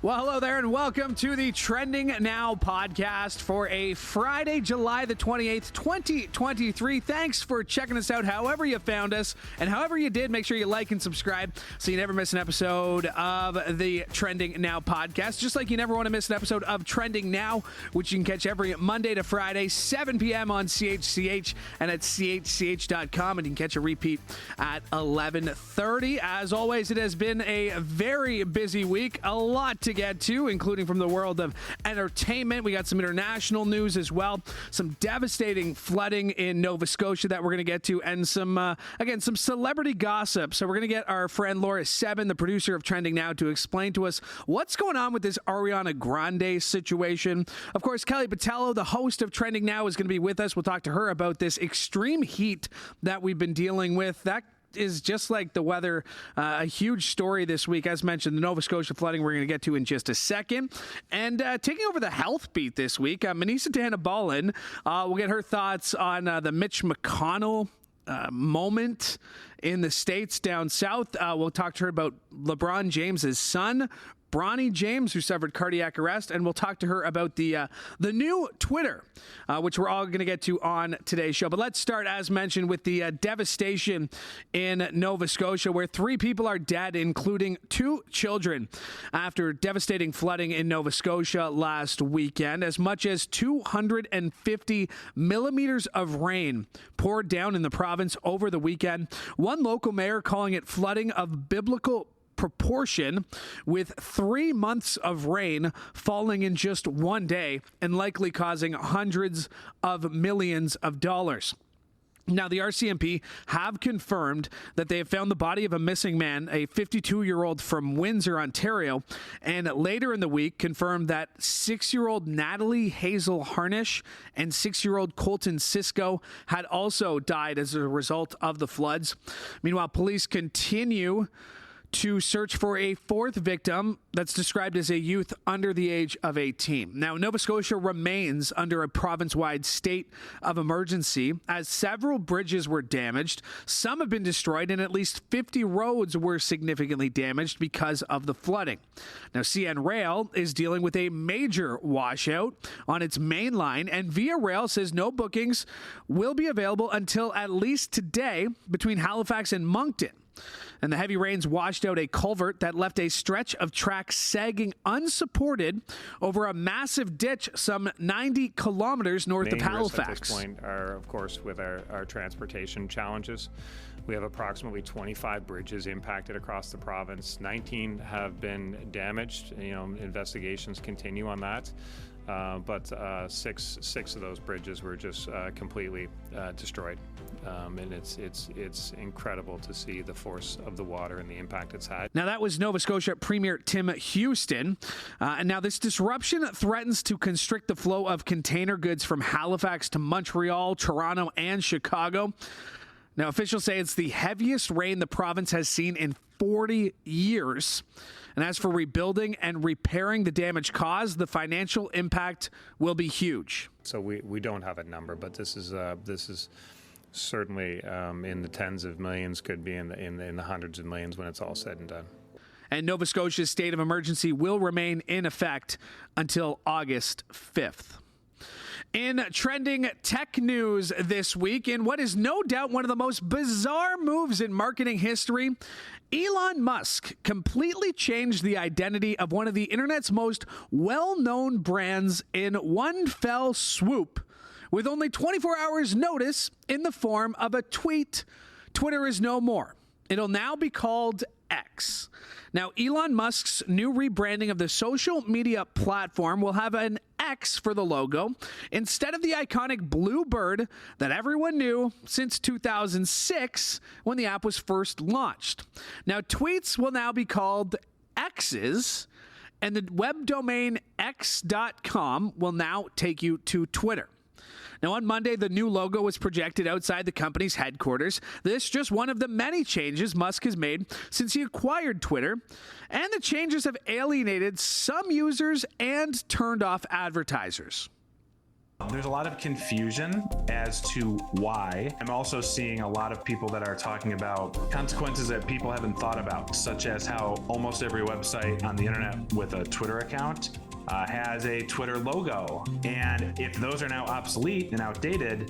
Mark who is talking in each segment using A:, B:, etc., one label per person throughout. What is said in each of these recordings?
A: Well, hello there, and welcome to the Trending Now podcast for a Friday, July the 28th, 2023. Thanks for checking us out however you found us, and however you did, make sure you like and subscribe so you never miss an episode of the Trending Now podcast, just like you never want to miss an episode of Trending Now, which you can catch every Monday to Friday, 7 p.m. on CHCH and at chch.com, and you can catch a repeat at 11:30. As always, it has been a very busy week, a lot to get to, including from the world of entertainment. We got some international news as well, some devastating flooding in Nova Scotia that we're going to get to, and some celebrity gossip. So we're going to get our friend Laura Sebin, the producer of Trending Now, to explain to us what's going on with this Ariana Grande situation. Of course, Kelly Patello, the host of Trending Now, is going to be with us. We'll talk to her about this extreme heat that we've been dealing with. That is just like the weather, a huge story this week. As mentioned, the Nova Scotia flooding we're going to get to in just a second. And taking over the health beat this week, Manisa Tehanabalan. We'll get her thoughts on the Mitch McConnell moment in the States down south. We'll talk to her about LeBron James's son, Bronny James, who suffered cardiac arrest, and we'll talk to her about the new Twitter, which we're all going to get to on today's show. But let's start, as mentioned, with the devastation in Nova Scotia, where 3 people are dead, including 2 children, after devastating flooding in Nova Scotia last weekend. As much as 250 millimeters of rain poured down in the province over the weekend. One local mayor calling it flooding of biblical proportion, with 3 months of rain falling in just one day and likely causing hundreds of millions of dollars. Now, the RCMP have confirmed that they have found the body of a missing man, a 52-year-old from Windsor, Ontario, and later in the week confirmed that 6-year-old Natalie Hazel Harnish and 6-year-old Colton Cisco had also died as a result of the floods. Meanwhile, police continue to search for a 4th victim that's described as a youth under the age of 18. Now, Nova Scotia remains under a province-wide state of emergency as several bridges were damaged. Some have been destroyed, and at least 50 roads were significantly damaged because of the flooding. Now, CN Rail is dealing with a major washout on its main line, and Via Rail says no bookings will be available until at least today between Halifax and Moncton. And the heavy rains washed out a culvert that left a stretch of track sagging unsupported over a massive ditch some 90 kilometers north of Halifax.
B: At this point are, of course, with our transportation challenges. We have approximately 25 bridges impacted across the province. 19 have been damaged. Investigations continue on that. But six of those bridges were just completely destroyed, and it's incredible to see the force of the water and the impact it's had.
A: Now, that was Nova Scotia Premier Tim Houston, and now this disruption threatens to constrict the flow of container goods from Halifax to Montreal, Toronto, and Chicago. Now, officials say it's the heaviest rain the province has seen in 40 years. And as for rebuilding and repairing the damage caused, the financial impact will be huge.
B: So we don't have a number, but this is certainly in the tens of millions, could be in the hundreds of millions when it's all said and done.
A: And Nova Scotia's state of emergency will remain in effect until August 5th. In trending tech news this week, in what is no doubt one of the most bizarre moves in marketing history, Elon Musk completely changed the identity of one of the internet's most well-known brands in one fell swoop, with only 24 hours notice in the form of a tweet. Twitter is no more. It'll now be called X. Now, Elon Musk's new rebranding of the social media platform will have an X for the logo instead of the iconic blue bird that everyone knew since 2006 when the app was first launched. Now, tweets will now be called X's, and the web domain x.com will now take you to Twitter. Now, on Monday, the new logo was projected outside the company's headquarters. This is just one of the many changes Musk has made since he acquired Twitter, and the changes have alienated some users and turned off advertisers.
C: There's a lot of confusion as to why. I'm also seeing a lot of people that are talking about consequences that people haven't thought about, such as how almost every website on the internet with a Twitter account has a Twitter logo. And if those are now obsolete and outdated,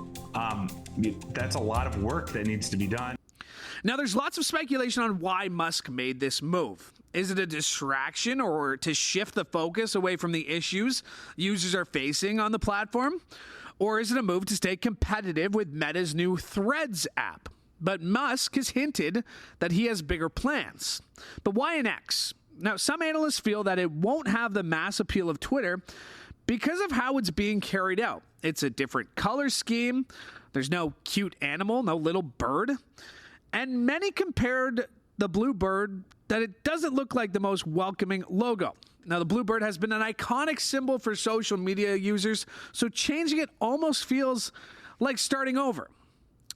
C: that's a lot of work that needs to be done.
A: Now, there's lots of speculation on why Musk made this move. Is it a distraction or to shift the focus away from the issues users are facing on the platform? Or is it a move to stay competitive with Meta's new Threads app? But Musk has hinted that he has bigger plans. But why an X? Now, some analysts feel that it won't have the mass appeal of Twitter because of how it's being carried out. It's a different color scheme. There's no cute animal, no little bird. And many compared the blue bird that it doesn't look like the most welcoming logo. Now, the blue bird has been an iconic symbol for social media users, so changing it almost feels like starting over.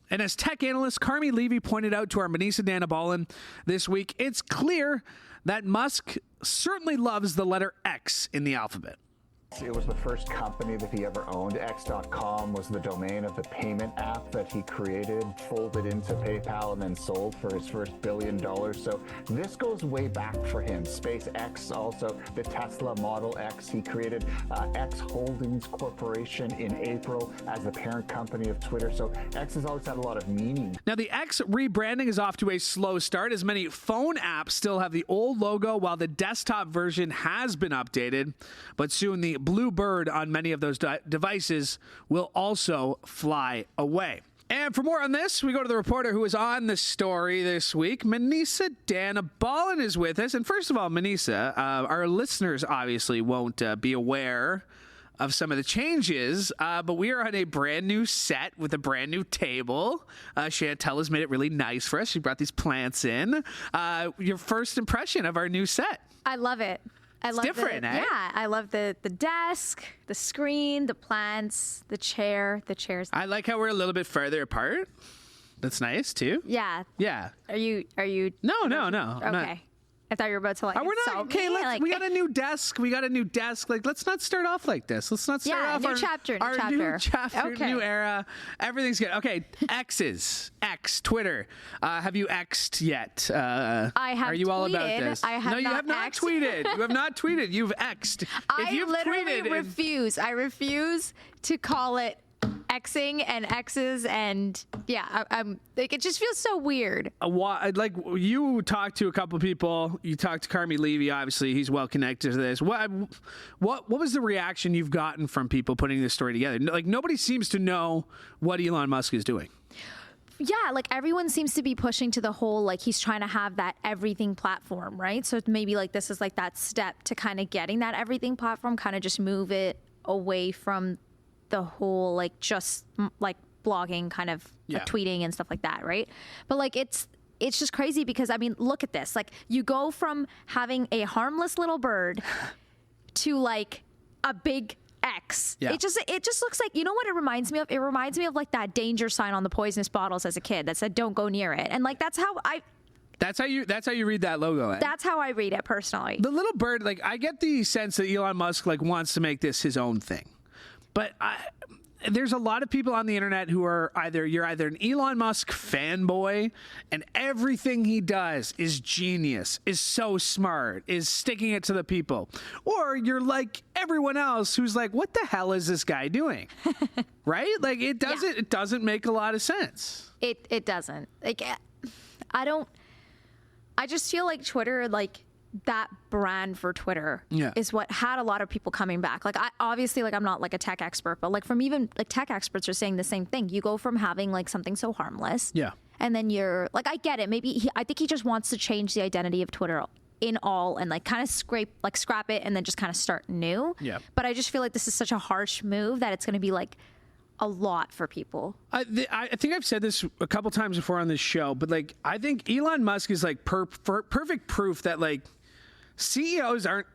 A: And as tech analyst Carmi Levy pointed out to our Manisa Danabalan this week, it's clear that Musk certainly loves the letter X in the alphabet.
D: It was the first company that he ever owned. X.com was the domain of the payment app that he created, folded into PayPal, and then sold for his first $1 billion. So this goes way back for him. SpaceX, also the Tesla Model X. He created X Holdings Corporation in April as the parent company of Twitter. So X has always had a lot of meaning.
A: Now, the X rebranding is off to a slow start, as many phone apps still have the old logo, while the desktop version has been updated. But soon the blue bird on many of those devices will also fly away. And for more on this, we go to the reporter who is on the story this week. Manisa Danabalan is with us. And first of all, Manisa, our listeners obviously won't be aware of some of the changes, but we are on a brand new set with a brand new table. Chantel has made it really nice for us. She brought these plants in. Your first impression of our new set?
E: I love it. It's
A: different, eh?
E: Yeah, I love the desk, the screen, the plants, the chair. The chairs.
A: I like how we're a little bit farther apart. That's nice too.
E: Yeah.
A: Yeah.
E: Are you?
A: No. I'm not.
E: Okay. I thought you were about to
A: We're not
E: insult
A: okay.
E: me.
A: We got a new desk. Like, let's not start off like this. Let's not start off
E: new chapter.
A: new chapter,
E: Okay.
A: new era. Everything's good. Okay, X's, X, Twitter. Have you X'd yet?
E: I have.
A: Are you all about
E: tweeted.
A: this?
E: I have
A: no, you
E: not
A: have not
E: X'd.
A: tweeted. You have not tweeted. You've X'd.
E: I literally refuse. I refuse to call it Xing and X's, and yeah, I'm like, it just feels so weird.
A: Like, you talked to a couple of people. You talked to Carmi Levy. Obviously, he's well connected to this. What was the reaction you've gotten from people putting this story together? Like, nobody seems to know what Elon Musk is doing.
E: Yeah, like everyone seems to be pushing to the whole, like he's trying to have that everything platform, right? So maybe like this is like that step to kind of getting that everything platform, kind of just move it away from the whole like just like blogging, kind of like tweeting and stuff like that, right? But like it's just crazy because I mean, look at this. Like you go from having a harmless little bird to like a big X.
A: Yeah.
E: It just looks like, you know what it reminds me of? It reminds me of like that danger sign on the poisonous bottles as a kid that said don't go near it. And like that's how you read that logo. Eh? That's how I read it personally.
A: The little bird, like I get the sense that Elon Musk like wants to make this his own thing. But there's a lot of people on the internet who are you're either an Elon Musk fanboy and everything he does is genius, is so smart, is sticking it to the people. Or you're like everyone else who's like, what the hell is this guy doing? Right? Like it doesn't make a lot of sense.
E: It doesn't. Like I just feel like Twitter, like that brand for Twitter is what had a lot of people coming back. Like I obviously, like I'm not like a tech expert, but like from even like tech experts are saying the same thing. You go from having like something so harmless, and then you're like, I get it. Maybe I think he just wants to change the identity of Twitter in all and like kind of scrap it and then just kind of start new. Yeah. But I just feel like this is such a harsh move that it's going to be like a lot for people.
A: I think I've said this a couple times before on this show, but like I think Elon Musk is like perfect proof that like CEOs aren't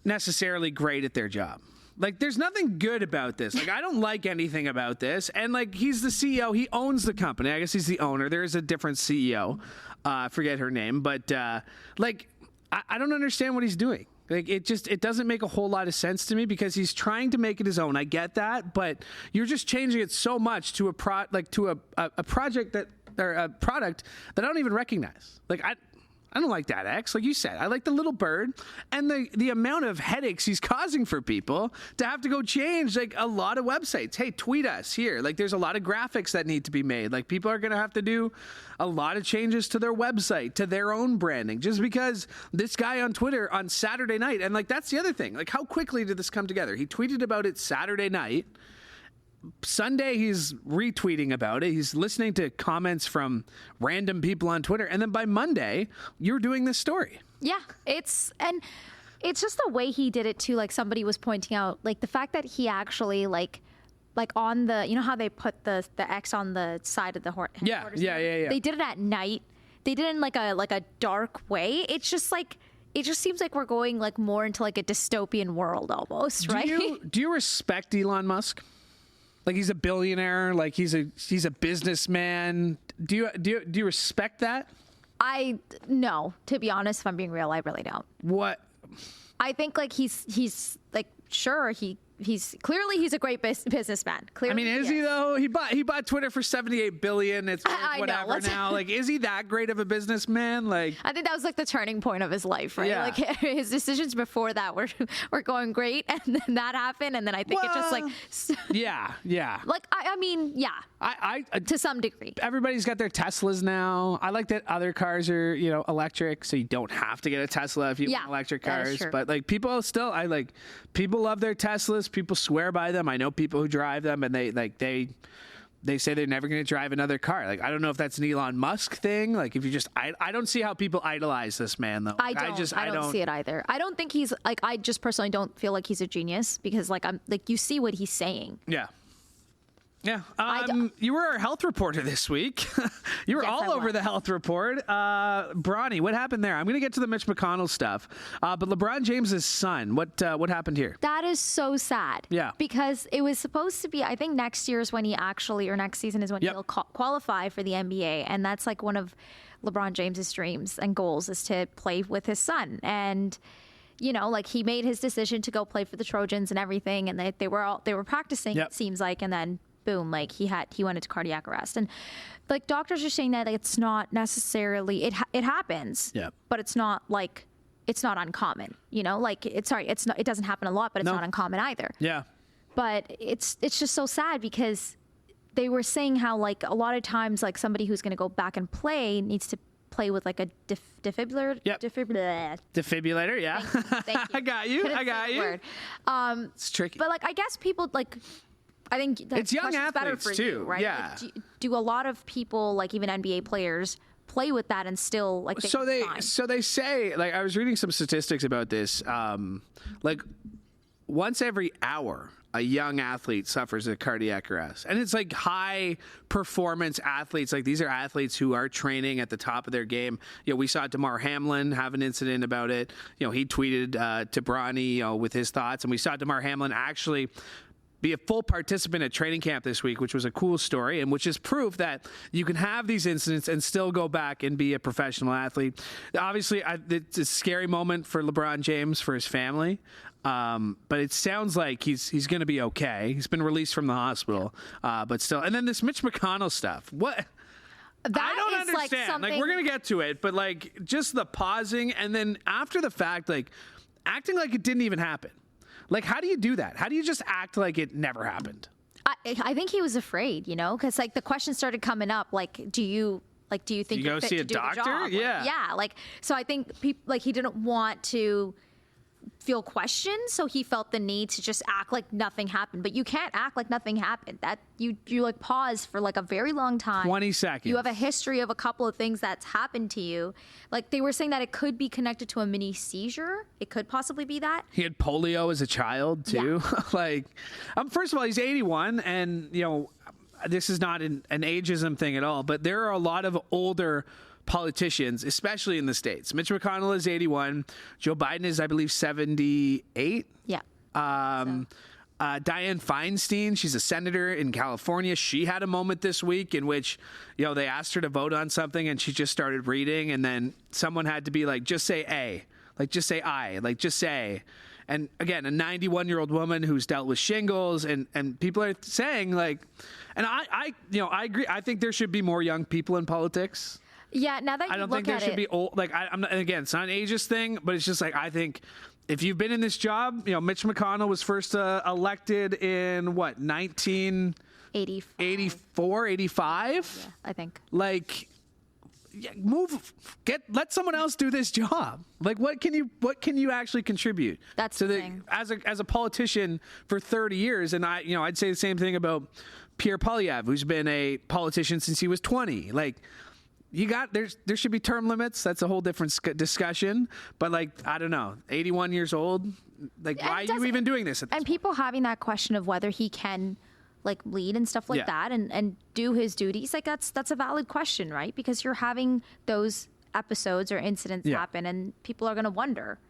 A: necessarily great at their job. Like, there's nothing good about this. Like, I don't like anything about this. And, like, he's the CEO. He owns the company. I guess he's the owner. There is a different CEO. I forget her name. But, like, I don't understand what he's doing. Like it doesn't make a whole lot of sense to me because he's trying to make it his own. I get that, but you're just changing it so much to a project that or a product that I don't even recognize. Like I don't like that X. Like you said, I like the little bird and the amount of headaches he's causing for people to have to go change like a lot of websites. Hey, tweet us here. Like there's a lot of graphics that need to be made. Like people are going to have to do a lot of changes to their website, to their own branding, just because this guy on Twitter on Saturday night. And like, that's the other thing. Like how quickly did this come together? He tweeted about it Saturday night. Sunday, he's retweeting about it. He's listening to comments from random people on Twitter. And then by Monday, you're doing this story.
E: Yeah, it's just the way he did it too. Like somebody was pointing out, like the fact that he actually like on the, you know how they put the X on the side of the horse.
A: Yeah.
E: They did it at night. They did it in like a dark way. It's just like, it just seems like we're going like more into like a dystopian world almost, right?
A: Do you respect Elon Musk? Like he's a billionaire, like he's a businessman. Do you respect that?
E: No, to be honest, if I'm being real, I really don't.
A: What?
E: I think like he's like, sure, he's clearly a great businessman. Clearly,
A: I mean, is he though? He bought Twitter for $78 billion. It's worth whatever
E: know.
A: now. Like, is he that great of a businessman? Like,
E: I think that was like the turning point of his life, right?
A: Yeah.
E: Like his decisions before that were going great, and then that happened, and then I think it just like
A: yeah.
E: Like I mean, yeah.
A: I
E: To some degree.
A: Everybody's got their Teslas now. I like that other cars are, electric, so you don't have to get a Tesla if you want electric
E: that is
A: cars.
E: true.
A: But like people love their Teslas. People swear by them. I know people who drive them, and they say they're never going to drive another car. Like I don't know if that's an Elon Musk thing. Like if you just I don't see how people idolize this man though.
E: I don't see it either. I don't think he's like, I just personally don't feel like he's a genius because like I'm like, you see what he's saying.
A: Yeah. Yeah. You were our health reporter this week. You were
E: Yes,
A: all
E: I
A: over
E: was.
A: the health report. Bronny, what happened there? I'm going to get to the Mitch McConnell stuff. But LeBron James's son, what happened here?
E: That is so sad.
A: Yeah.
E: Because it was supposed to be, I think next year is when he actually, or next season is when he'll qualify for the NBA. And that's like one of LeBron James's dreams and goals is to play with his son. And, like he made his decision to go play for the Trojans and everything. And they were practicing, it seems like, and then boom, like he went into cardiac arrest. And like doctors are saying that like, it's not necessarily, it happens, but it's not like, it's not uncommon, like it doesn't happen a lot, but it's not uncommon either.
A: Yeah.
E: But it's just so sad because they were saying how like a lot of times like somebody who's going to go back and play needs to play with like a defibrillator.
A: Defibrillator, yeah.
E: Thank you.
A: I got you.
E: Couldn't say the word.
A: It's tricky.
E: But like I guess people like, I think
A: it's young
E: question's better
A: athletes
E: for
A: too,
E: you, right?
A: yeah.
E: Like, do a lot of people, like even NBA players, play with that and still like?
A: So they say, like I was reading some statistics about this. Like once every hour, a young athlete suffers a cardiac arrest, and it's like high performance athletes. Like these are athletes who are training at the top of their game. We saw Damar Hamlin have an incident about it. He tweeted to Bronny, with his thoughts, and we saw Damar Hamlin actually be a full participant at training camp this week, which was a cool story, and which is proof that you can have these incidents and still go back and be a professional athlete. Obviously, it's a scary moment for LeBron James, for his family, but it sounds like he's going to be okay. He's been released from the hospital, but still. And then this Mitch McConnell stuff. What? I don't understand. Like we're going to get to it, but like just the pausing and then after the fact, like acting like it didn't even happen. Like, how do you do that? How do you just act like it never happened?
E: I think he was afraid, because like the question started coming up, like, do you think
A: you
E: you're
A: go
E: fit
A: see
E: to
A: a
E: do
A: doctor?
E: the job?
A: Yeah.
E: Like so I think he didn't want to feel questioned, so he felt the need to just act like nothing happened. But you can't act like nothing happened. That you like pause for like a very long time.
A: 20 seconds.
E: You have a history of a couple of things that's happened to you. Like they were saying that it could be connected to a mini seizure. It could possibly be that.
A: He had polio as a child too.
E: Yeah.
A: Like, first of all, he's 81, and this is not an ageism thing at all. But there are a lot of older politicians, especially in the States. Mitch McConnell is 81. Joe Biden is, I believe, 78.
E: Yeah.
A: Dianne Feinstein, she's a senator in California. She had a moment this week in which, they asked her to vote on something and she just started reading, and then someone had to be like, just say A. Like, just say I. Like, just say. And again, a 91-year-old woman who's dealt with shingles, and people are saying, like, and I agree. I think there should be more young people in politics.
E: Yeah, now that you
A: I don't
E: look
A: think there
E: at
A: should
E: it,
A: be old. Like, I'm not, and again, it's not an ageist thing, but it's just like, I think if you've been in this job, Mitch McConnell was first elected in what, 1984, 85?
E: Yeah, I think.
A: Like, yeah, let someone else do this job. Like, what can you actually contribute?
E: That's
A: so
E: the
A: that
E: thing.
A: As a politician for 30 years, and I'd say the same thing about Pierre Poilievre, who's been a politician since he was 20. Like, there should be term limits. That's a whole different discussion. But, like, I don't know, 81 years old. Like, why are you even doing this?
E: And people having that question of whether he can, like, lead and stuff like that, and do his duties. Like, that's a valid question, right? Because you're having those episodes or incidents happen, and people are going to wonder.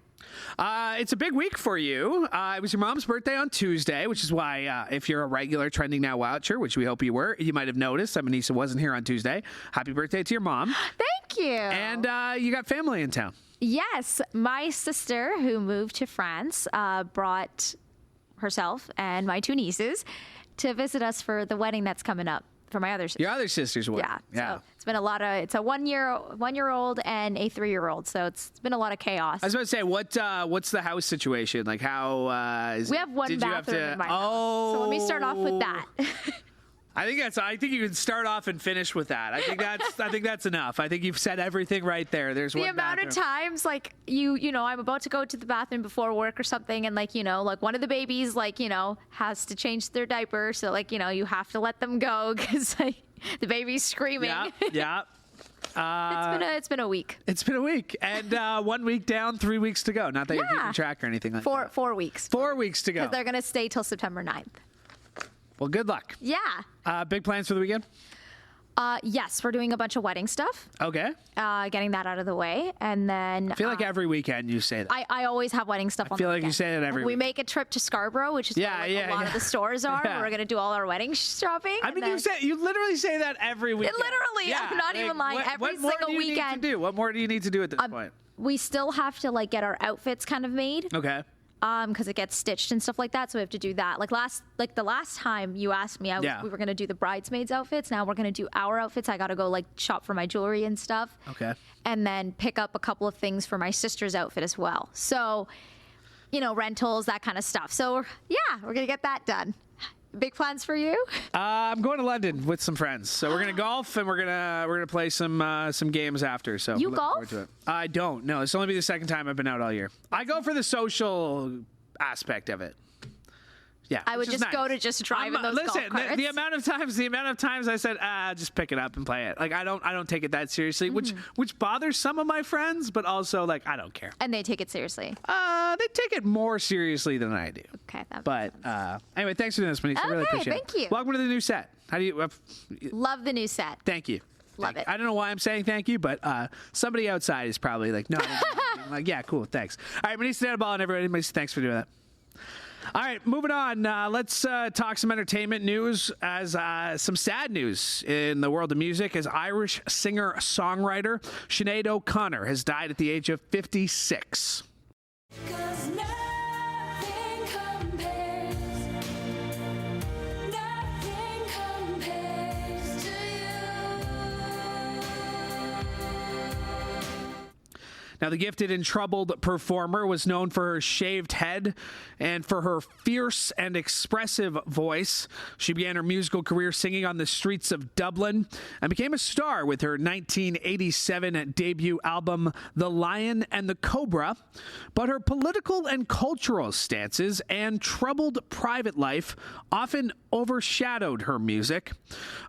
A: It's a big week for you. It was your mom's birthday on Tuesday, which is why if you're a regular Trending Now watcher, which we hope you were, you might have noticed that Manisa wasn't here on Tuesday. Happy birthday to your mom.
E: Thank you.
A: And you got family in town.
E: Yes, my sister, who moved to France, brought herself and my two nieces to visit us for the wedding that's coming up for my other sister.
A: Your other sister's wedding.
E: Yeah. So it's been it's a one-year-old and a 3-year-old. So it's been a lot of chaos.
A: I was about to say, what's the house situation? Like, how
E: we have one bathroom in my house. So let me start off with that.
A: I think you can start off and finish with that. I think that's enough. I think you've said everything right there. There's one
E: amount
A: bathroom.
E: of times, like, I'm about to go to the bathroom before work or something, and like one of the babies, like, has to change their diaper, so like, you have to let them go because like the baby's screaming.
A: Yeah.
E: It's been a week.
A: It's been a week, and 1 week down, 3 weeks to go. Not that you're keeping track or anything like that.
E: 4 weeks.
A: 4 weeks to go.
E: Because they're gonna stay till September 9th.
A: Well, good luck.
E: Yeah.
A: Big plans for the weekend?
E: Yes, we're doing a bunch of wedding stuff.
A: Okay.
E: Getting that out of the way, and then
A: I feel like every weekend you say that.
E: I always have wedding stuff on the
A: feel like
E: weekend.
A: you say that every
E: We
A: week.
E: make a trip to Scarborough, which is where a lot of the stores are.
A: Yeah.
E: We're going to do all our wedding shopping.
A: I mean, you literally say that every weekend.
E: Literally, I'm not even lying. Every single weekend.
A: What more do you need to do at this point?
E: We still have to like get our outfits kind of made.
A: Okay.
E: Because it gets stitched and stuff like that, so we have to do that. Like the last time you asked me, we were gonna do the bridesmaids outfits. Now we're gonna do our outfits. I gotta go like shop for my jewelry and stuff.
A: Okay.
E: And then pick up a couple of things for my sister's outfit as well. So, rentals, that kind of stuff. So we're gonna get that done. Big plans for you?
A: I'm going to London with some friends, so we're gonna golf and we're gonna play some games after. So
E: you
A: I'm looking
E: golf?
A: forward to it. I don't. No, it's only be the second time I've been out all year. I go for the social aspect of it. Yeah,
E: I would just go to just drive in those golf carts.
A: The amount of times I said, just pick it up and play it. Like I don't take it that seriously, which bothers some of my friends, but also like I don't care.
E: And they take it seriously.
A: They take it more seriously than I do.
E: Okay, that
A: But
E: makes sense.
A: Anyway, thanks for doing this, Manisa. I really appreciate it.
E: Thank you.
A: Welcome to the new set. How do you?
E: Love the new set.
A: Thank you.
E: Love it.
A: I don't know why I'm saying thank you, but somebody outside is probably like, no. I'm like, yeah, cool, thanks. All right, Manisa Ball and everybody, Manisa, thanks for doing that. All right, moving on. Let's talk some entertainment news as some sad news in the world of music as Irish singer-songwriter Sinead O'Connor has died at the age of 56. Now, the gifted and troubled performer was known for her shaved head and for her fierce and expressive voice. She began her musical career singing on the streets of Dublin and became a star with her 1987 debut album, The Lion and the Cobra. But her political and cultural stances and troubled private life often overshadowed her music.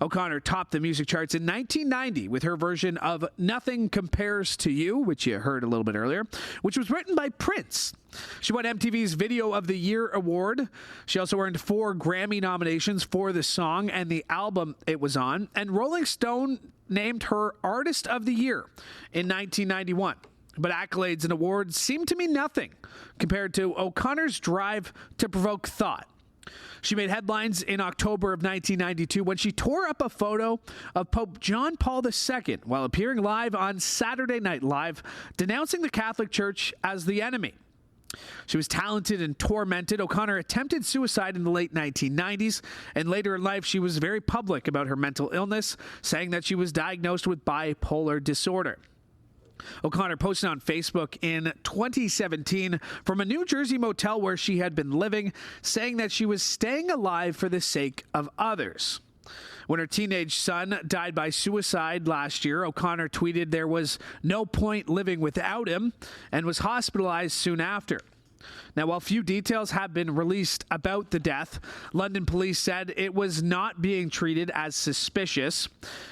A: O'Connor topped the music charts in 1990 with her version of Nothing Compares to You, which you heard a little bit earlier, which was written by Prince. She won MTV's Video of the Year award. She also earned 4 Grammy nominations for the song and the album it was on, and Rolling Stone named her Artist of the Year in 1991. But accolades and awards seem to mean nothing compared to O'Connor's drive to provoke thought. She made headlines in October of 1992 when she tore up a photo of Pope John Paul II while appearing live on Saturday Night Live, denouncing the Catholic Church as the enemy. She was talented and tormented. O'Connor attempted suicide in the late 1990s, and later in life she was very public about her mental illness, saying that she was diagnosed with bipolar disorder. O'Connor posted on Facebook in 2017 from a New Jersey motel where she had been living, saying that she was staying alive for the sake of others. When her teenage son died by suicide last year, O'Connor tweeted there was no point living without him and was hospitalized soon after. Now, while few details have been released about the death, London police said it was not being treated as suspicious,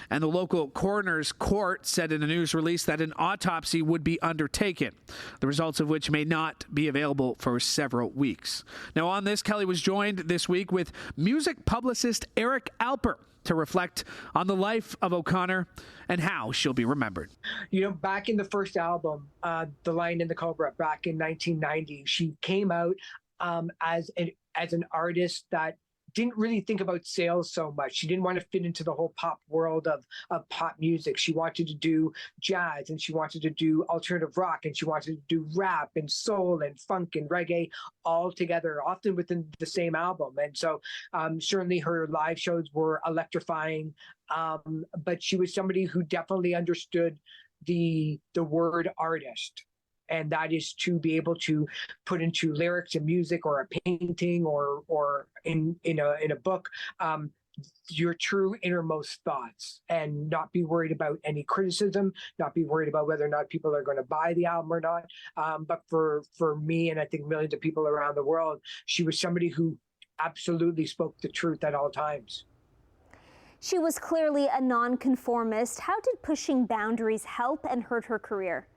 A: and the local coroner's court said in a news release that an autopsy would be undertaken, the results of which may not be available for several weeks. Now, on this, Kelly was joined this week with music publicist Eric Alper to reflect on the life of O'Connor and how she'll be remembered.
F: You know, back in the first album, The Lion and the Cobra, back in 1990, she came out as an artist that didn't really think about sales so much. She didn't want to fit into the whole pop world of pop music. She wanted to do jazz, and she wanted to do alternative rock, and she wanted to do rap and soul and funk and reggae all together, often within the same album. And so certainly her live shows were electrifying, but she was somebody who definitely understood the word artist. And that is to be able to put into lyrics and music or a painting or in a book your true innermost thoughts, and not be worried about any criticism, not be worried about whether or not people are going to buy the album or not. But for me, and I think millions of people around the world, she was somebody who absolutely spoke the truth at all times.
G: She was clearly a nonconformist. How did pushing boundaries help and hurt her career?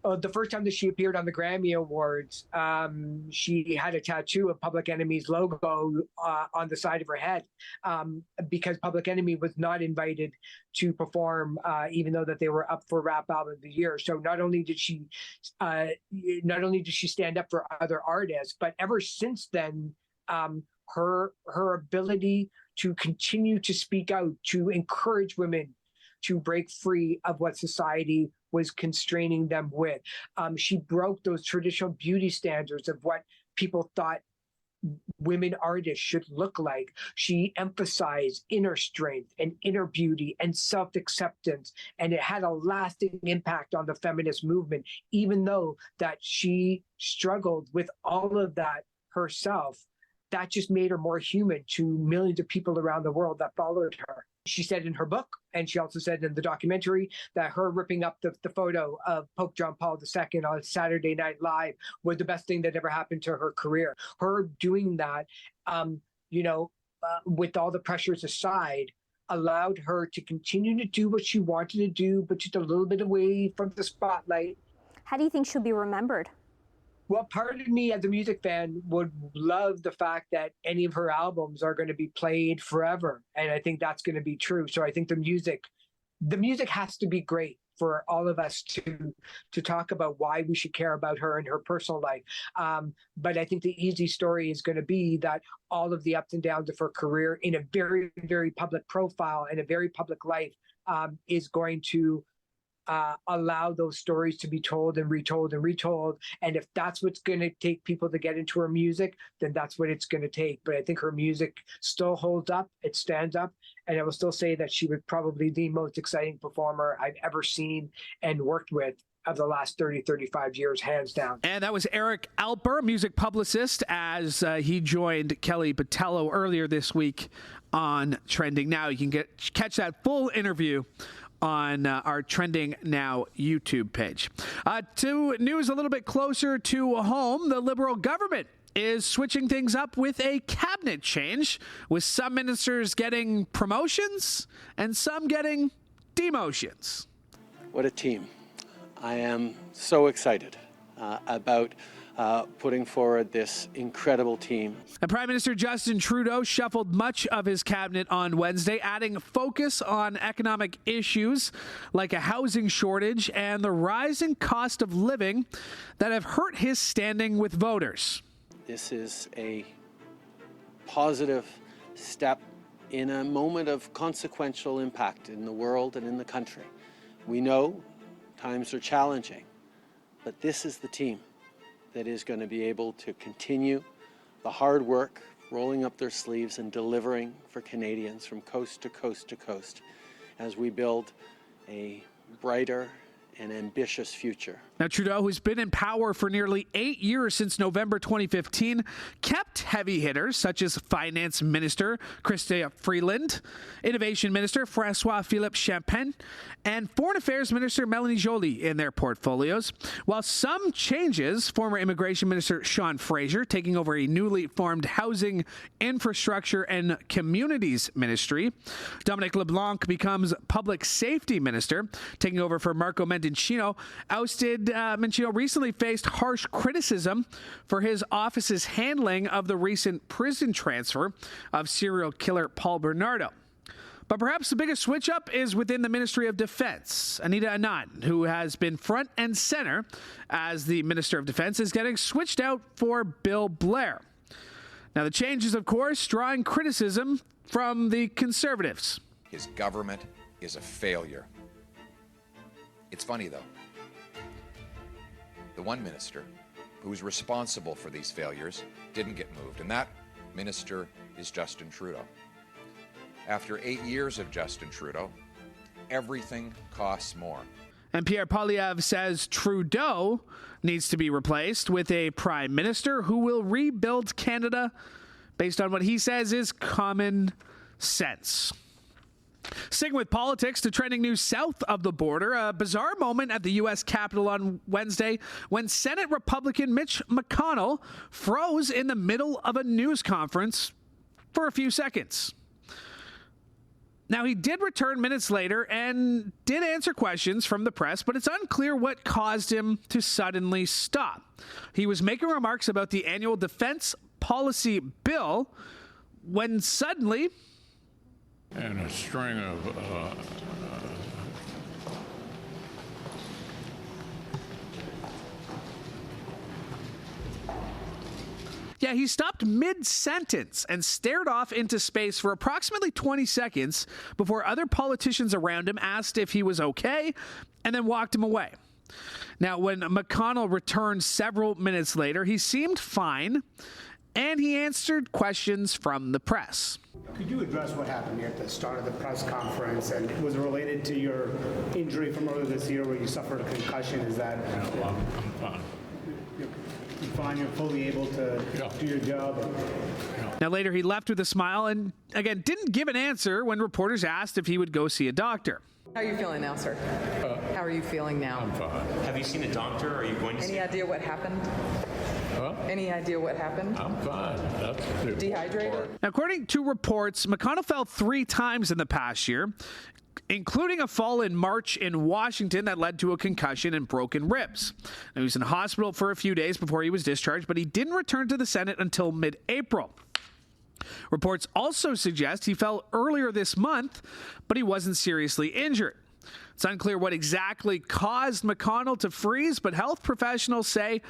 F: The first time that she appeared on the Grammy Awards, she had a tattoo of Public Enemy's logo on the side of her head, because Public Enemy was not invited to perform, even though that they were up for Rap Album of the Year. So not only did she stand up for other artists, but ever since then, her ability to continue to speak out, to encourage women to break free of what society was constraining them with. She broke those traditional beauty standards of what people thought women artists should look like. She emphasized inner strength and inner beauty and self-acceptance, and it had a lasting impact on the feminist movement, even though that she struggled with all of that herself. That just made her more human to millions of people around the world that followed her. She said in her book, and she also said in the documentary, that her ripping up the photo of Pope John Paul II on Saturday Night Live was the best thing that ever happened to her career. Her doing that, with all the pressures aside, allowed her to continue to do what she wanted to do, but just a little bit away from the spotlight.
G: How do you think she'll be remembered?
F: Well, part of me as a music fan would love the fact that any of her albums are going to be played forever. And I think that's going to be true. So I think the music has to be great for all of us to talk about why we should care about her and her personal life. But I think the easy story is going to be that all of the ups and downs of her career in a very, very public profile and a very public life is going to allow those stories to be told and retold and retold. And if that's what's going to take people to get into her music, then that's what it's going to take. But I think her music still holds up. It stands up. And I will still say that she was probably the most exciting performer I've ever seen and worked with of the last 30, 35 years, hands down.
A: And that was Eric Alper, music publicist, as he joined Kelly Botello earlier this week on Trending Now. You can catch that full interview on our Trending Now YouTube page. To news a little bit closer to home, the Liberal government is switching things up with a cabinet change, with some ministers getting promotions and some getting demotions.
H: What a team. I am so excited about putting forward this incredible team.
A: And Prime Minister Justin Trudeau shuffled much of his cabinet on Wednesday, adding focus on economic issues like a housing shortage and the rising cost of living that have hurt his standing with voters.
H: This is a positive step in a moment of consequential impact in the world and in the country. We know times are challenging, but this is the team that is going to be able to continue the hard work, rolling up their sleeves and delivering for Canadians from coast to coast to coast as we build a brighter and ambitious future.
A: Now, Trudeau, who's been in power for nearly 8 years since November 2015, kept heavy hitters such as Finance Minister Chrystia Freeland, Innovation Minister François-Philippe Champagne, and Foreign Affairs Minister Melanie Joly in their portfolios, while some changes, former Immigration Minister Sean Fraser taking over a newly formed Housing, Infrastructure and Communities Ministry. Dominic LeBlanc becomes Public Safety Minister, taking over for Marco Mendicino. Ousted Mendicino recently faced harsh criticism for his office's handling of the recent prison transfer of serial killer Paul Bernardo. But perhaps the biggest switch up is within the Ministry of Defense. Anita Anand, who has been front and center as the Minister of Defense, is getting switched out for Bill Blair. Now, the change is, of course, drawing criticism from the Conservatives.
I: His government is a failure. It's funny, though. The one minister who was responsible for these failures didn't get moved, and that minister is Justin Trudeau. After 8 years of Justin Trudeau, everything costs more.
A: And Pierre Poilievre says Trudeau needs to be replaced with a prime minister who will rebuild Canada based on what he says is common sense. Sticking with politics to trending news south of the border, a bizarre moment at the U.S. Capitol on Wednesday when Senate Republican Mitch McConnell froze in the middle of a news conference for a few seconds. Now, he did return minutes later and did answer questions from the press, but it's unclear what caused him to suddenly stop. He was making remarks about the annual defense policy bill when suddenly...
J: and a string of
A: Yeah, he stopped mid-sentence and stared off into space for approximately 20 seconds before other politicians around him asked if he was okay and then walked him away. Now, when McConnell returned several minutes later, he seemed fine and he answered questions from the press.
K: Could you address what happened here at the start of the press conference, and was it related to your injury from earlier this year where you suffered a concussion? Is that...
J: I'm fine.
K: You're fine, you're fully able to do your job?
A: Now, later he left with a smile and, again, didn't give an answer when reporters asked if he would go see a doctor.
L: How are you feeling now, sir? How are you feeling now?
J: I'm fine.
M: Have you seen a doctor? Are you going to see...
L: Any idea what happened? Any idea what happened?
J: I'm fine. That's
L: dehydrated?
A: Now, according to reports, McConnell fell 3 times in the past year, including a fall in March in Washington that led to a concussion and broken ribs. Now, he was in hospital for a few days before he was discharged, but he didn't return to the Senate until mid-April. Reports also suggest he fell earlier this month, but he wasn't seriously injured. It's unclear what exactly caused McConnell to freeze, but health professionals say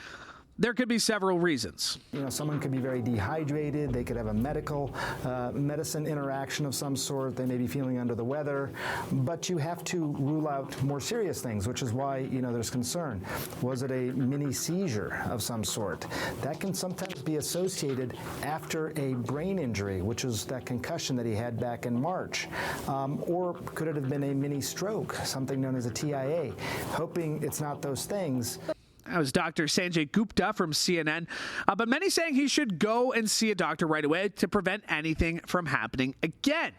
A: there could be several reasons.
N: You know, someone could be very dehydrated. They could have a medicine interaction of some sort. They may be feeling under the weather. But you have to rule out more serious things, which is why, you know, there's concern. Was it a mini seizure of some sort? That can sometimes be associated after a brain injury, which is that concussion that he had back in March. Or could it have been a mini stroke, something known as a TIA? Hoping it's not those things.
A: That was Dr. Sanjay Gupta from CNN. But many saying he should go and see a doctor right away to prevent anything from happening again.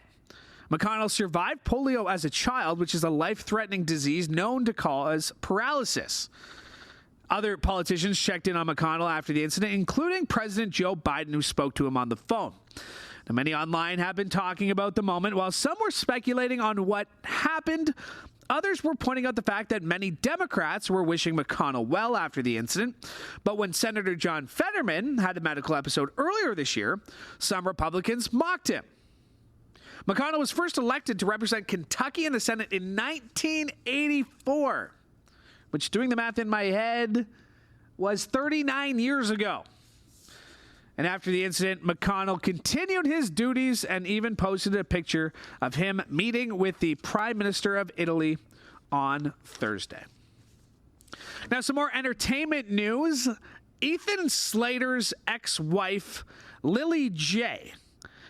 A: McConnell survived polio as a child, which is a life-threatening disease known to cause paralysis. Other politicians checked in on McConnell after the incident, including President Joe Biden, who spoke to him on the phone. Now, many online have been talking about the moment, while some were speculating on what happened. Others were pointing out the fact that many Democrats were wishing McConnell well after the incident. But when Senator John Fetterman had a medical episode earlier this year, some Republicans mocked him. McConnell was first elected to represent Kentucky in the Senate in 1984, which, doing the math in my head, was 39 years ago. And after the incident, McConnell continued his duties and even posted a picture of him meeting with the Prime Minister of Italy on Thursday. Now, some more entertainment news. Ethan Slater's ex-wife, Lily J,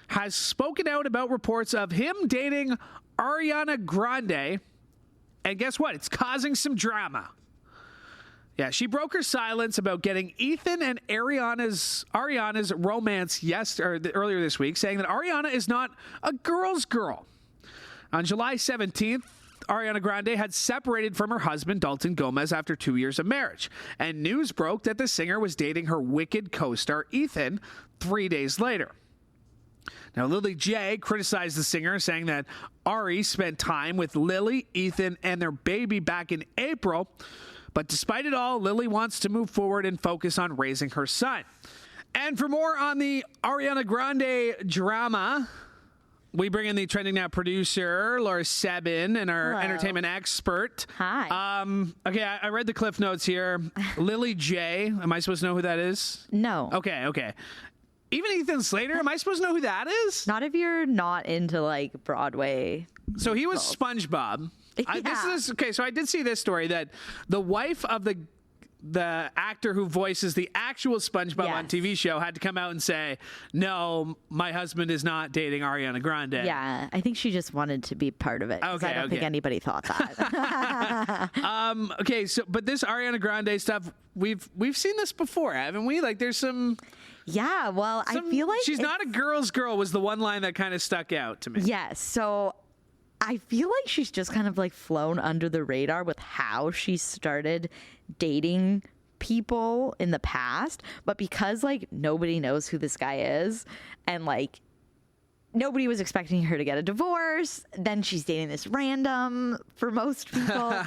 A: has spoken out about reports of him dating Ariana Grande. And guess what? It's causing some drama. Yeah, she broke her silence about getting Ethan and Ariana's romance earlier this week, saying that Ariana is not a girl's girl. On July 17th, Ariana Grande had separated from her husband, Dalton Gomez, after 2 years of marriage. And news broke that the singer was dating her Wicked co-star, Ethan, 3 days later. Now, Lily J criticized the singer, saying that Ari spent time with Lily, Ethan, and their baby back in April. But despite it all, Lily wants to move forward and focus on raising her son. And for more on the Ariana Grande drama, we bring in the Trending Now producer, Laura Sebin, and our entertainment expert.
O: Hi.
A: Okay, I read the cliff notes here. Lily J. Am I supposed to know who that is?
O: No.
A: Okay. Even Ethan Slater, am I supposed to know who that is?
O: Not if you're not into like Broadway.
A: So he was SpongeBob.
O: Yeah.
A: So I did see this story that the wife of the actor who voices the actual SpongeBob on TV show had to come out and say, no, my husband is not dating Ariana Grande.
O: Yeah, I think she just wanted to be part of it. I don't think anybody thought that.
A: But this Ariana Grande stuff, we've seen this before, haven't we? Like there's some...
O: Yeah, well, I feel like...
A: She's not a girl's girl was the one line that kind of stuck out to me.
O: Yes, so... I feel like she's just kind of like flown under the radar with how she started dating people in the past. But because like nobody knows who this guy is and like nobody was expecting her to get a divorce, then she's dating this random for most people.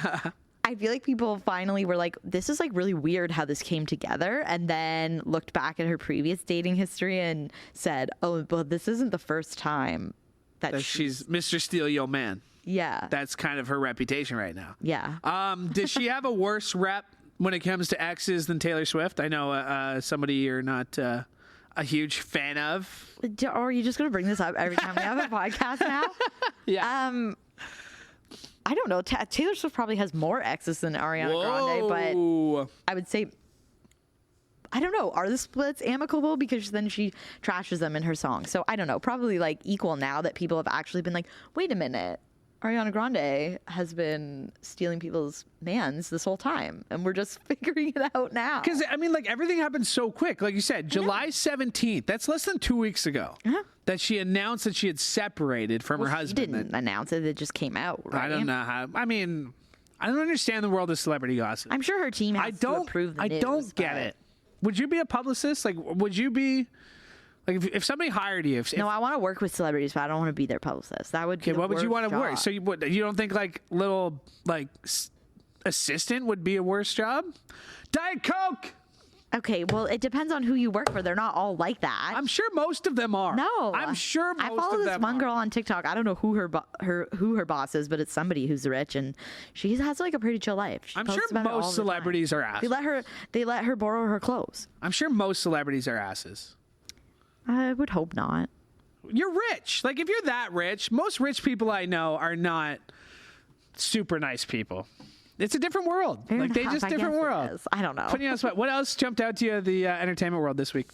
O: I feel like people finally were like, this is like really weird how this came together, and then looked back at her previous dating history and said, oh, well, this isn't the first time that
A: she's Mr. Steal Yo Man.
O: Yeah.
A: That's kind of her reputation right now.
O: Yeah.
A: Does she have a worse rep when it comes to exes than Taylor Swift? I know somebody you're not a huge fan of.
O: Or are you just going to bring this up every time we have a podcast now?
A: Yeah.
O: I don't know. Taylor Swift probably has more exes than Ariana Grande, but I would say... I don't know. Are the splits amicable? Because then she trashes them in her song. So I don't know. Probably like equal now that people have actually been like, wait a minute. Ariana Grande has been stealing people's mans this whole time. And we're just figuring it out now.
A: Because, I mean, like everything happened so quick. Like you said, July 17th. That's less than 2 weeks ago. That she announced that she had separated from her husband.
O: She didn't announce it. It just came out, right?
A: I don't know how. I mean, I don't understand the world of celebrity gossip.
O: I'm sure her team has to approve the news.
A: I don't get it. Would you be a publicist? Like, would you be, like, if somebody hired you?
O: No, I want to work with celebrities, but I don't want to be their publicist. That would be the
A: what would you want to
O: worst
A: work?
O: job.
A: So you don't think like little like assistant would be a worse job? Diet Coke.
O: Okay, well, it depends on who you work for. They're not all like that.
A: I'm sure most of them are.
O: No,
A: I'm sure most of them are.
O: I follow this one girl on TikTok. I don't know who her boss is, but it's somebody who's rich, and she has like a pretty chill life.
A: I'm sure most celebrities are asses.
O: They let her borrow her clothes.
A: I'm sure most celebrities are asses.
O: I would hope not.
A: You're rich. Like if you're that rich, most rich people I know are not super nice people. It's a different world.
O: Fair
A: like they
O: enough.
A: just
O: I
A: different
O: guess it
A: world.
O: is. I don't know.
A: Putting you on the spot. What else jumped out to you the entertainment world this week?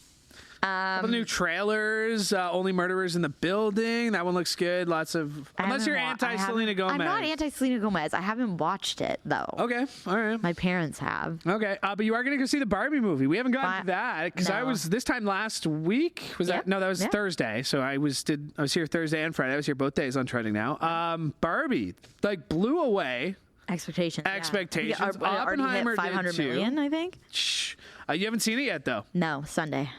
A: Couple new trailers. Only Murderers in the Building. That one looks good. Lots of. Unless you're anti Selena Gomez.
O: I'm not anti Selena Gomez. I haven't watched it though.
A: Okay, all right.
O: My parents have.
A: Okay, but you are going to go see the Barbie movie. We haven't gotten to that because I was this time last week. That was Thursday. So I was here Thursday and Friday. I was here both days on Trending Now. Barbie like blew away.
O: Expectations.
A: Oppenheimer
O: hit 500 million, I think.
A: Shh. You haven't seen it yet, though.
O: No, Sunday.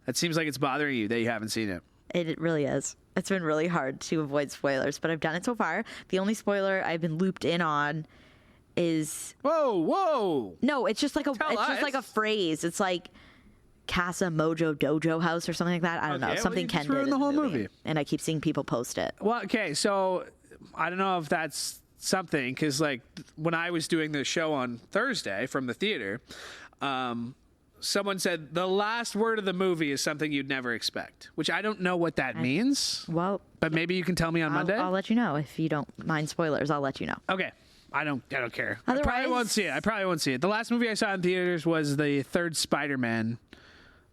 A: That seems like it's bothering you that you haven't seen it.
O: It really is. It's been really hard to avoid spoilers, but I've done it so far. The only spoiler I've been looped in on is
A: whoa.
O: No, it's just like just like a phrase. It's like Casa Mojo Dojo House or something like that. I don't know. Something Ken did in the whole movie, and I keep seeing people post it.
A: Well, okay, so I don't know if that's something because like when I was doing the show on Thursday from the theater, Someone said the last word of the movie is something you'd never expect, which I don't know what that means.
O: Well,
A: but maybe you can tell me on Monday.
O: I'll let you know. If you don't mind spoilers, I'll let you know.
A: Okay. I don't care.
O: Otherwise,
A: I probably won't see it. The last movie I saw in theaters was the third Spider-Man,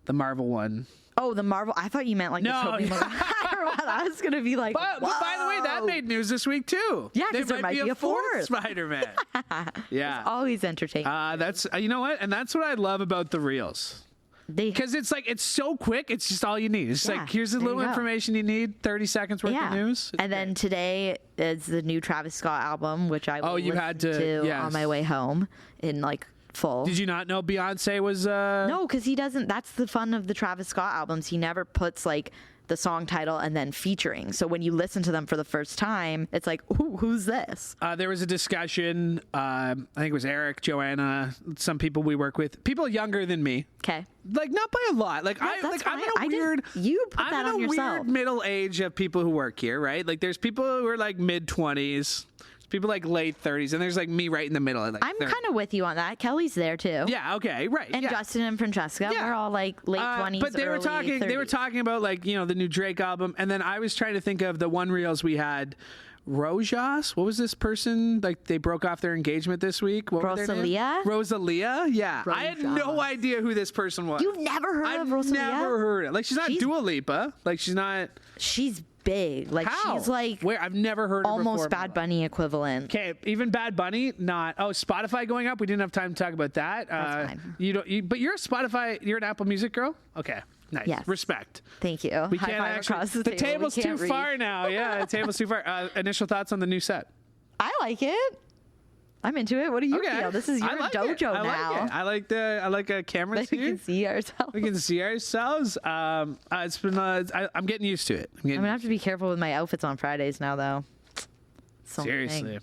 A: the Marvel one.
O: Oh, the Marvel. I thought you meant like the Tobey Maguire one. I was going to be like,
A: but by the way, that made news this week too.
O: Yeah, because there might be a fourth
A: Spider-Man. Yeah.
O: It's always entertaining.
A: That's you know what? And that's what I love about the Reels. Because it's like, it's so quick. It's just all you need. It's like, here's a little information you need, 30 seconds worth of news. It's
O: and then today is the new Travis Scott album, which I listened to on my way home in like full.
A: Did you not know Beyonce was
O: No, because he doesn't. That's the fun of the Travis Scott albums. He never puts like the song title and then featuring. So when you listen to them for the first time, it's like, ooh, who's this?
A: There was a discussion. I think it was Eric, Joanna, some people we work with, people younger than me.
O: Okay.
A: Like not by a lot. Like I'm in a weird.
O: You put that on yourself.
A: Weird middle age of people who work here, right? Like there's people who are like mid-20s. People like late 30s, and there's like me right in the middle. Like
O: I'm kind of with you on that. Kelly's there too.
A: Yeah. Okay. Right.
O: And Justin and Francesca, we're all like late 20s.
A: But they were talking.
O: 30s.
A: They were talking about like the new Drake album, and then I was trying to think of the one reels we had. Rojas, what was this person? Like they broke off their engagement this week. What
O: Rosalia?
A: Rosalia? Yeah.
O: Rojas.
A: I had no idea who this person was.
O: You've never heard of Rosalia?
A: I've never heard it. Like she's not Dua Lipa. Like she's not.
O: She's big. Like
A: How?
O: she's like
A: where I've never heard of her
O: almost
A: before.
O: Bad Bunny equivalent.
A: Okay, even Bad Bunny, not. Oh, Spotify going up. We didn't have time to talk about that.
O: That's fine.
A: But you're a Spotify. You're an Apple Music girl. Okay. Nice.
O: Yes.
A: Respect.
O: Thank you.
A: We
O: High
A: can't
O: five
A: actually.
O: across the table.
A: table's
O: We
A: too
O: can't read.
A: far now. Yeah, the table's too far. Initial thoughts on the new set?
O: I like it. I'm into it. What do you feel? This is your dojo now.
A: I like a camera
O: That we can see ourselves.
A: We can see ourselves. It's been. I'm getting used to it.
O: I'm gonna have to be careful with my outfits on Fridays now, though.
A: Seriously.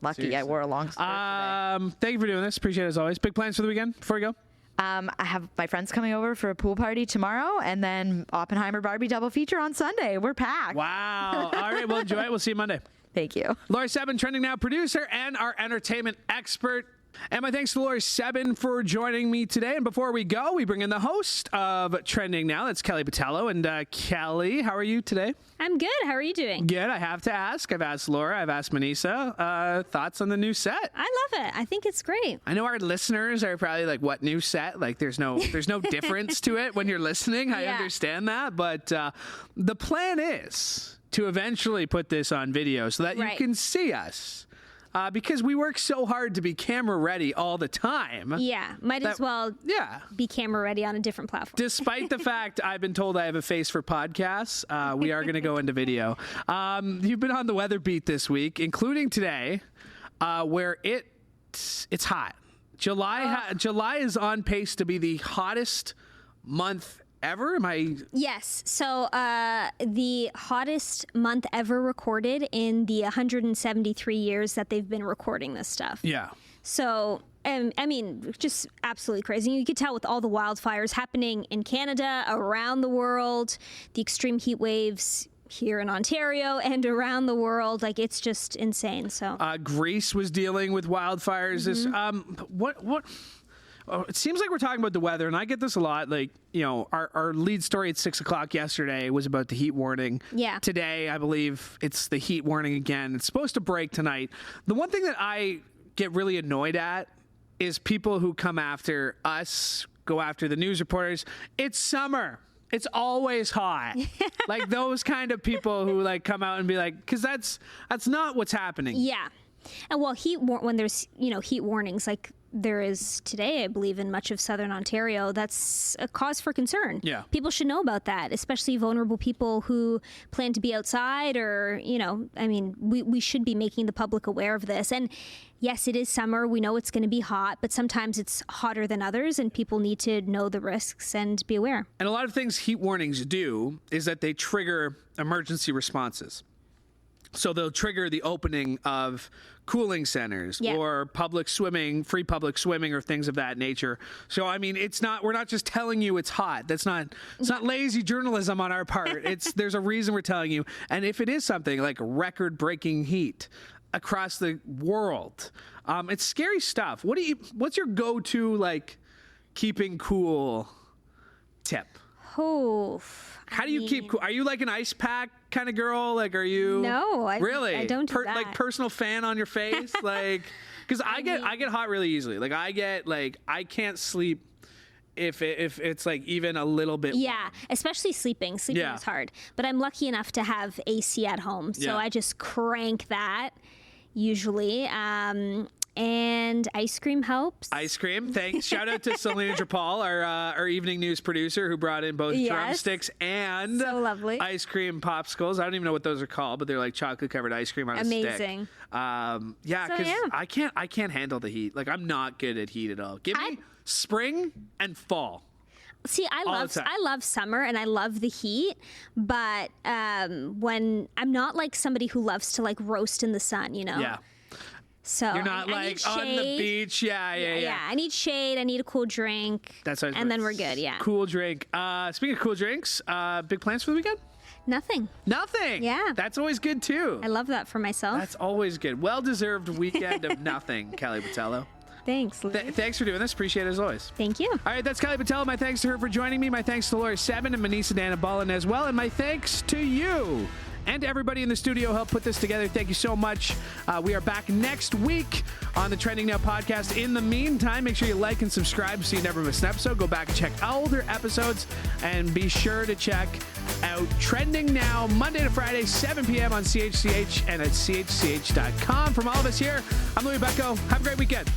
O: Lucky I wore a long skirt today.
A: Thank you for doing this. Appreciate it as always. Big plans for the weekend before we go?
O: I have my friends coming over for a pool party tomorrow, and then Oppenheimer Barbie double feature on Sunday. We're packed.
A: Wow. All right. Well, enjoy it. We'll see you Monday.
O: Thank you.
A: Laura Sebin, Trending Now producer and our entertainment expert. And my thanks to Laura Sebin for joining me today. And before we go, we bring in the host of Trending Now. That's Kelly Patello. And Kelly, how are you today?
P: I'm good. How are you doing?
A: Good. I have to ask. I've asked Laura. I've asked Manisa. Thoughts on the new set?
P: I love it. I think it's great.
A: I know our listeners are probably like, what new set? Like there's no difference to it when you're listening. I understand that. But the plan is to eventually put this on video so that you can see us. Because we work so hard to be camera ready all the time.
P: Yeah, might as well be camera ready on a different platform.
A: Despite the fact I've been told I have a face for podcasts, we are going to go into video. You've been on the weather beat this week, including today, where it's hot. July is on pace to be the hottest month ever? Am I?
P: Yes. So the hottest month ever recorded in the 173 years that they've been recording this stuff.
A: Yeah.
P: So, I mean, just absolutely crazy. You could tell with all the wildfires happening in Canada, around the world, the extreme heat waves here in Ontario and around the world. Like, it's just insane. So
A: Greece was dealing with wildfires. It seems like we're talking about the weather, and I get this a lot. Like, our lead story at 6 o'clock yesterday was about the heat warning.
P: Yeah.
A: Today, I believe it's the heat warning again. It's supposed to break tonight. The one thing that I get really annoyed at is people who come after us, go after the news reporters. It's summer. It's always hot. Like those kind of people who like come out and be like, because that's not what's happening.
P: Yeah. And well, when there's, heat warnings like there is today, I believe, in much of southern Ontario, that's a cause for concern.
A: Yeah.
P: People should know about that, especially vulnerable people who plan to be outside or, we should be making the public aware of this. And yes, it is summer. We know it's going to be hot, but sometimes it's hotter than others and people need to know the risks and be aware.
A: And a lot of things heat warnings do is that they trigger emergency responses. So they'll trigger the opening of cooling centers or free public swimming or things of that nature. So, we're not just telling you it's hot. It's not lazy journalism on our part. There's a reason we're telling you. And if it is something like record breaking heat across the world, it's scary stuff. What's your go-to keeping cool tip? How do you keep cool? Are you like an ice pack kind of girl? Like, are you?
P: No,
A: really?
P: I don't do that.
A: Like personal fan on your face, like, because I get hot really easily. Like I can't sleep if it's like even a little bit.
P: Yeah, especially sleeping. Sleeping is hard. But I'm lucky enough to have AC at home, so I just crank that usually. And ice cream helps.
A: Ice cream, thanks. Shout out to Selena Drapal, our evening news producer, who brought in both drumsticks and
P: so lovely
A: ice cream popsicles. I don't even know what those are called, but they're like chocolate covered ice cream on a stick.
P: Amazing.
A: Because I can't handle the heat. Like, I'm not good at heat at all. Give me spring and fall.
P: See, I love summer and I love the heat, but when I'm not like somebody who loves to like roast in the sun, you know?
A: Yeah.
P: So
A: you're not like on the beach. Yeah.
P: I need shade. I need a cool drink.
A: That's what
P: and then we're good. Yeah.
A: Cool drink. Speaking of cool drinks, big plans for the weekend?
P: Nothing.
A: Yeah. That's always good too.
P: I love that for myself.
A: That's always good. Well-deserved weekend of nothing, Kelly Botello.
P: Thanks, Louis.
A: Thanks for doing this. Appreciate it as always.
P: Thank you.
A: All right, that's Kelly Botello. My thanks to her for joining me. My thanks to Laura Seven and Manisa Dana Ballen as well. And my thanks to you and everybody in the studio who helped put this together. Thank you so much. We are back next week on the Trending Now podcast. In the meantime, make sure you like and subscribe so you never miss an episode. Go back and check older episodes, and be sure to check out Trending Now Monday to Friday, 7 p.m. on CHCH and at chch.com. From all of us here, I'm Louis Becco. Have a great weekend.